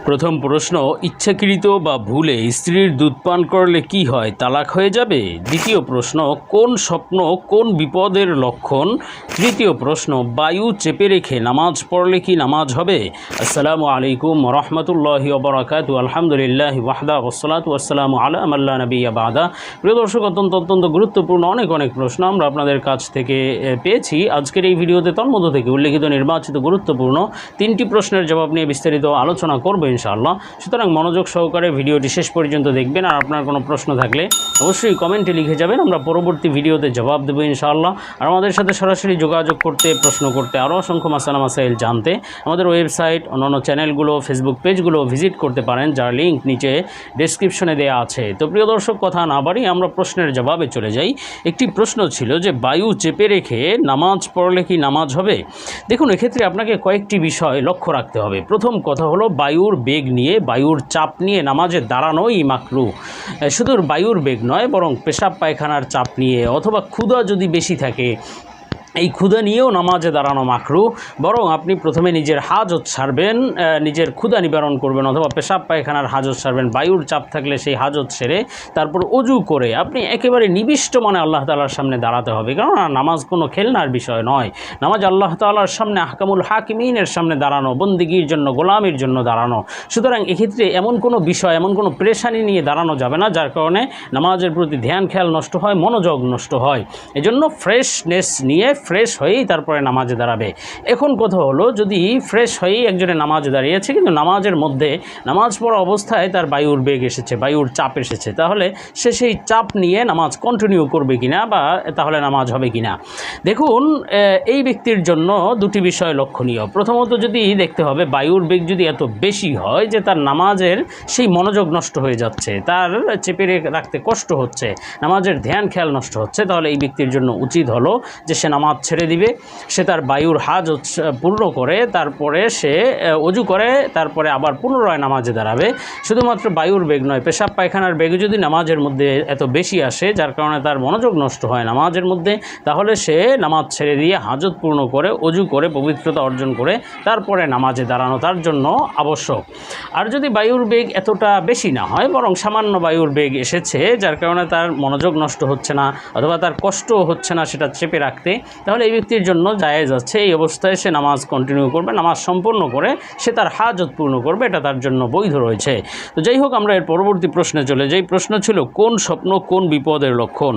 প্রথম প্রশ্ন, ইচ্ছাকৃত বা ভুলে স্ত্রীর দুধ পান করলে কি হয়, তালাক হয়ে যাবে? দ্বিতীয় প্রশ্ন, কোন স্বপ্ন কোন বিপদের লক্ষণ? তৃতীয় প্রশ্ন, বায়ু চেপে রেখে নামাজ পড়লে কি নামাজ হবে? আসসালামু আলাইকুম রহমতুল্লাহি ওয়া বারাকাতুহু। আলহামদুলিল্লাহ ওয়াহদা ওয়াসসালাতু ওয়াসসালামু আলা মান লা নাবিয়্যা বা'দা। প্রিয় দর্শক, অত্যন্ত গুরুত্বপূর্ণ অনেক প্রশ্ন আমরা আপনাদের কাছ থেকে পেয়েছি। আজকের এই ভিডিওতে তন্মধ্য থেকে উল্লেখিত নির্বাচিত গুরুত্বপূর্ণ 3টি প্রশ্নের জবাব নিয়ে বিস্তারিত আলোচনা করব ইনশাআল্লাহ। সুতরাং মনোযোগ সহকারে ভিডিওটি শেষ পর্যন্ত দেখবেন। আর আপনার কোনো প্রশ্ন থাকলে অবশ্যই কমেন্টে লিখে যাবেন, আমরা পরবর্তী ভিডিওতে জবাব দেবো ইনশাআল্লাহ। আর আমাদের সাথে সরাসরি যোগাযোগ করতে, প্রশ্ন করতে, আরও অসংখ্য মাসালা মাসাইল জানতে আমাদের ওয়েবসাইট, অন্যান্য চ্যানেলগুলো, ফেসবুক পেজগুলো ভিজিট করতে পারেন, যার লিঙ্ক নিচে ডেসক্রিপশনে দেওয়া আছে। তো প্রিয় দর্শক, কথা না বাড়িয়ে আমরা প্রশ্নের জবাবে চলে যাই। একটি প্রশ্ন ছিল যে বায়ু চেপে রেখে নামাজ পড়লে কি নামাজ হবে? দেখুন, এক্ষেত্রে আপনাকে কয়েকটি বিষয় লক্ষ্য রাখতে হবে। প্রথম কথা হলো, বায়ুর বেগ নিয়ে, বায়ুর চাপ নিয়ে নামাজে দাঁড়ানোই মাকরুহ। শুধু বায়ুর বেগ নয়, বরং পেশাব পায়খানার চাপ নিয়ে অথবা ক্ষুধা যদি বেশি থাকে, এই ক্ষুধা নিয়েও নামাজে দাঁড়ানো মাকরুহ। বরং আপনি প্রথমে নিজের হাজত সারবেন, নিজের ক্ষুধা নিবারণ করবেন, অথবা পেশাব পায়খানার হাজত সারবেন। বায়ুর চাপ থাকলে সেই হাজত সেরে তারপর অজু করে আপনি একেবারে নিবিষ্ট মনে আল্লাহ তাআলার সামনে দাঁড়াতে হবে। কেননা নামাজ কোনো খেলনার বিষয় নয়। নামাজ আল্লাহ তাআলার সামনে, আহকামুল হাকিমিনের সামনে দাঁড়ানো, বন্দিগির জন্য, গোলামির জন্য দাঁড়ানো। সুতরাং এক্ষেত্রে এমন কোনো বিষয়, এমন কোনো পেরেশানি নিয়ে দাঁড়ানো যাবে না যার কারণে নামাজের প্রতি ধ্যান খেয়াল নষ্ট হয়, মনোযোগ নষ্ট হয়। এজন্য ফ্রেশনেস নিয়ে, ফ্রেশ হয়েই তারপরে নামাজে দাঁড়াবে। এখন কথা হলো, যদি ফ্রেশ হয়েই একজনে নামাজে দাঁড়িয়েছে, কিন্তু নামাজের মধ্যে, নামাজ পড়া অবস্থায় তার বায়ুর বেগ এসেছে, বায়ুর চাপ এসেছে, তাহলে সে সেই চাপ নিয়ে নামাজ কন্টিনিউ করবে কিনা, বা তাহলে নামাজ হবে কিনা? দেখুন, এই ব্যক্তির জন্য দুটি বিষয় লক্ষণীয়। প্রথমত, যদি দেখতে হবে বায়ুর বেগ যদি এত বেশি হয় যে তার নামাজের সেই মনোযোগ নষ্ট হয়ে যাচ্ছে, তার চেপে রাখতে কষ্ট হচ্ছে, নামাজের ধ্যান খেয়াল নষ্ট হচ্ছে, তাহলে এই ব্যক্তির জন্য উচিত হলো যে সে নামাজ ছেড়ে দিবে। সে তার বায়ুর হাজত পূর্ণ করে তারপরে সে অজু করে তারপরে আবার পুনরায় নামাজে দাঁড়াবে। শুধুমাত্র বায়ুর বেগ নয়, পেশাব পায়খানার বেগ যদি নামাজের মধ্যে এত বেশি আসে যার কারণে তার মনোযোগ নষ্ট হয় নামাজের মধ্যে, তাহলে সে নামাজ ছেড়ে দিয়ে হাজত পূর্ণ করে, অজু করে, পবিত্রতা অর্জন করে তারপরে নামাজে দাঁড়ানো তার জন্য আবশ্যক। আর যদি বায়ুর বেগ এতটা বেশি না হয়, বরং সামান্য বায়ুর বেগ এসেছে যার কারণে তার মনোযোগ নষ্ট হচ্ছে না, অথবা তার কষ্ট হচ্ছে না সেটা চেপে রাখতে, তাহলে এই ব্যক্তির জন্য জায়েজ আছে। এই অবস্থায় সে নামাজ কন্টিনিউ করবে, নামাজ সম্পূর্ণ করে সে তার হাজত পূর্ণ করবে, এটা তার জন্য বৈধ রয়েছে। তো যাই হোক, আমরা এর পরবর্তী প্রশ্নে চলে যাই। প্রশ্ন ছিল, কোন স্বপ্ন কোন বিপদের লক্ষণ?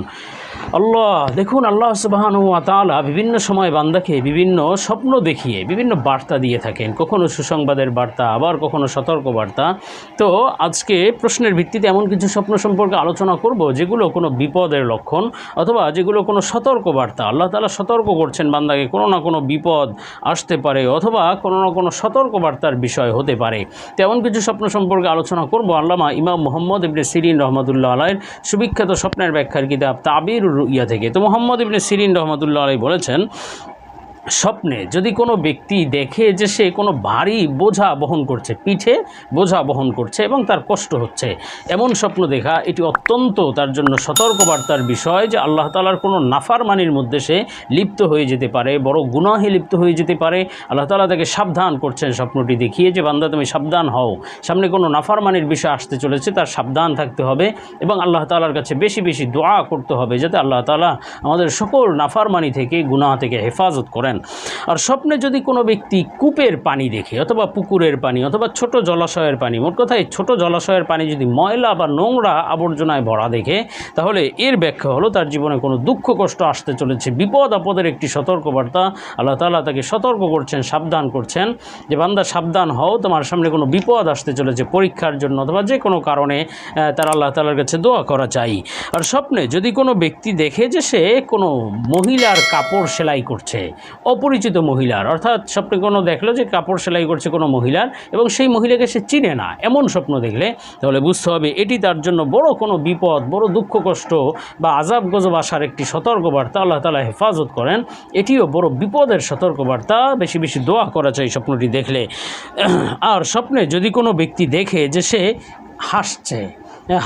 দেখুন, আল্লাহ সুবহানাহু ওয়া তাআলা বিভিন্ন সময় বান্দাকে বিভিন্ন স্বপ্ন দেখিয়ে বিভিন্ন বার্তা দিয়ে থাকেন, কখনো সুসংবাদের বার্তা, আবার কখনো সতর্ক বার্তা। তো আজকে প্রশ্নের ভিত্তিতে এমন কিছু স্বপ্ন সম্পর্কে আলোচনা করব যেগুলো কোনো বিপদের লক্ষণ, অথবা যেগুলো কোনো সতর্ক বার্তা। আল্লাহ তাআলা সতর্ক করছেন বান্দাকে, কোনো না কোনো বিপদ আসতে পারে, অথবা কোনো না কোনো সতর্ক বার্তার বিষয় হতে পারে। তেমন কিছু স্বপ্ন সম্পর্কে আলোচনা করব আল্লামা ইমাম মুহাম্মদ ইবনে সিরিন রহমাতুল্লাহ আলাইহির সুবিখ্যাত স্বপ্নের ব্যাখ্যার কিতাব তাবিরুর রুইয়া থেকে। তো মুহাম্মদ ইবনে সিরিন রহমাতুল্লাহ আলাইহি বলেছেন, স্বপ্নে যদি কোনো ব্যক্তি দেখে যে সে কোনো ভারী বোঝা বহন করছে, পিঠে বোঝা বহন করছে এবং তার কষ্ট হচ্ছে, এমন স্বপ্ন দেখা এটি অত্যন্ত তার জন্য সতর্কবার্তার বিষয় যে আল্লাহ তাআলার কোনো নাফরমানির মধ্যে সে লিপ্ত হয়ে যেতে পারে, বড় গুনাহে লিপ্ত হয়ে যেতে পারে। আল্লাহ তাআলা তাকে সাবধান করছেন স্বপ্নটি দেখিয়ে যে বান্দা, তুমি সাবধান হও, সামনে কোনো নাফরমানির বিষয় আসতে চলেছে, তার সাবধান থাকতে হবে এবং আল্লাহ তাআলার কাছে বেশি দোয়া করতে হবে যাতে আল্লাহ তাআলা আমাদের সকল নাফরমানি থেকে, গুনাহ থেকে হেফাজত করেন। আর স্বপ্নে যদি কোনো ব্যক্তি কূপের পানি দেখে, অথবা পুকুরের পানি, অথবা ছোট জলাশয়ের পানি, মোট কথায় ছোট জলাশয়ের পানি যদি ময়লা বা নোংরা আবর্জনায় ভরা দেখে, তাহলে এর ব্যাখ্যা হলো তার জীবনে কোনো দুঃখ কষ্ট আসতে চলেছে, বিপদ আপদের একটি সতর্কবার্তা। আল্লাহ তাআলা তাকে সতর্ক করছেন, সাবধান করছেন যে বান্দা সাবধান হও, তোমার সামনে কোনো বিপদ আসতে চলেছে পরীক্ষার জন্য, অথবা যে কোনো কারণে তার আল্লাহ তাআলার কাছে দোয়া করা চাই। আর স্বপ্নে যদি কোনো ব্যক্তি দেখে যে সে কোনো মহিলার কাপড় সেলাই করছে, অপরিচিত মহিলার, অর্থাৎ স্বপ্নে কোনো দেখলো যে কাপড় সেলাই করছে কোনো মহিলার এবং সেই মহিলাকে সে চিনে না, এমন স্বপ্ন দেখলে তাহলে বুঝতে হবে এটি তার জন্য বড় কোনো বিপদ, বড় দুঃখ কষ্ট বা আযাব গজব আসার একটি সতর্কবার্তা। আল্লাহ তাআলা হেফাজত করেন, এটিও বড় বিপদের সতর্কবার্তা। বেশি দোয়া করা চাই স্বপ্নটি দেখলে। আর স্বপ্নে যদি কোনো ব্যক্তি দেখে যে সে হাসছে,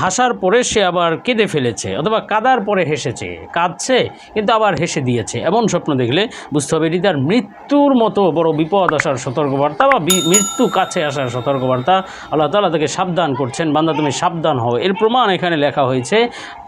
হাসার পরে সে আবার কেঁদে ফেলেছে, অথবা কাঁদার পরে হেসেছে, কাঁদছে কিন্তু আবার হেসে দিয়েছে, এমন স্বপ্ন দেখলে বুঝতে হবে এটি তার মৃত্যুর মতো বড় বিপদ আসার সতর্কবার্তা বা মৃত্যু কাছে আসার সতর্কবার্তা। আল্লাহ তাআলা তাকে সাবধান করছেন, বান্দা তুমি সাবধান হও। এর প্রমাণ এখানে লেখা হয়েছে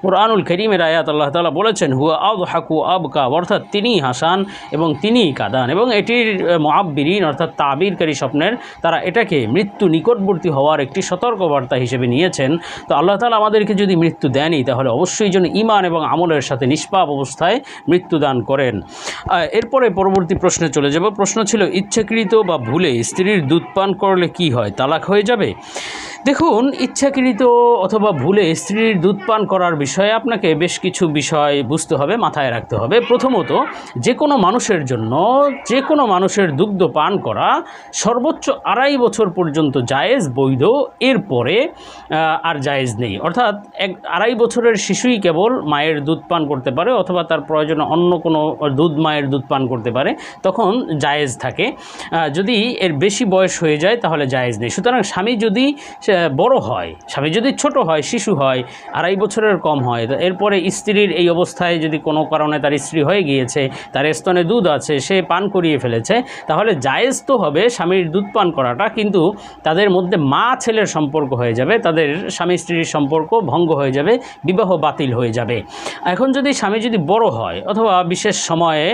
কুরআনুল কারীমের আয়াত। আল্লাহ তাআলা বলেছেন হুয়া আযহাকু আবকা, অর্থাৎ তিনিই হাসান এবং তিনিই কাঁদান। এবং এটির মুআব্বিরিন অর্থাৎ তাবিরকারী স্বপ্নের তারা এটাকে মৃত্যু নিকটবর্তী হওয়ার একটি সতর্কবার্তা হিসেবে নিয়েছেন। তো আল্লাহ তাআলা আমাদেরকে যদি মৃত্যু দেনই তাহলে অবশ্যই যেন ঈমান এবং আমলের সাথে নিষ্পাপ অবস্থায় মৃত্যু দান করেন। এরপরে পরবর্তী প্রশ্নে চলে যাব। প্রশ্ন ছিল ইচ্ছাকৃত বা ভুলে স্ত্রীর দুধ পান করলে কি হয়, তালাক হয়ে যাবে? দেখুন, ইচ্ছাকৃত অথবা ভুলে স্ত্রীর দুধ পান করার বিষয়ে আপনাকে বেশ কিছু বিষয় বুঝতে হবে, মাথায় রাখতে হবে। প্রথমত, যে কোনো মানুষের জন্য যে কোনো মানুষের দুগ্ধ পান করা সর্বোচ্চ 2.5 বছর পর্যন্ত জায়েজ, বৈধ। এরপরে আর জায়েজ নেই। অর্থাৎ 2.5 বছরের শিশুই কেবল মায়ের দুধ পান করতে পারে, অথবা তার প্রয়োজনে অন্য কোনো মায়ের দুধ পান করতে পারে, তখন জায়েজ থাকে। যদি এর বেশি বয়স হয়ে যায় তাহলে জায়েজ নেই। সুতরাং স্বামী যদি বড় হয়, স্বামী যদি ছোট হয়, শিশু হয়, 2.5 বছরের কম হয়, এরপরে স্ত্রীর এই অবস্থায় যদি কোনো কারণে তার স্ত্রী হয়ে গিয়েছে, তার স্তনে দুধ আছে, সে পান করিয়ে ফেলেছে, তাহলে জায়েজ তো হবে স্বামীর দুধ পান করাটা, কিন্তু তাদের মধ্যে মা ছেলের সম্পর্ক হয়ে যাবে, তাদের স্বামী স্ত্রীর সম্পর্ক ভঙ্গ হয়ে যাবে, বিবাহ বাতিল হয়ে যাবে। এখন যদি স্বামী যদি বড় হয় অথবা বিশেষ সময়ে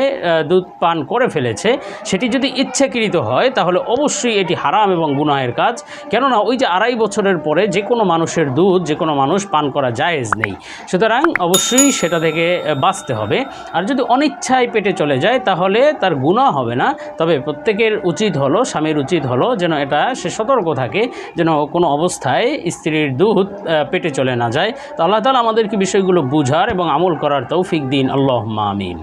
দুধ পান করে ফেলেছে, সেটি যদি ইচ্ছাকৃত হয় তাহলে অবশ্যই এটি হারাম এবং গুনাহের কাজ। কেননা ওই যে 2.5 বছরের পরে যে কোনো মানুষের দুধ যে কোনো মানুষ পান করা জায়েজ নেই। সুতরাং অবশ্যই সেটা থেকে বাঁচতে হবে। আর যদি অনিচ্ছায় পেটে চলে যায় তাহলে তার গুনাহ হবে না। তবে প্রত্যেকের উচিত হলো, স্বামীর উচিত হলো যেন এটা সে সতর্ক থাকে, যেন কোনো অবস্থায় স্ত্রীর দুধ পেটে চলে না যায়। তো আল্লাহ তাআলা আমাদেরকে বিষয়গুলো বুঝার এবং আমল করার তৌফিক দিন। আল্লাহুম্মা আমিন।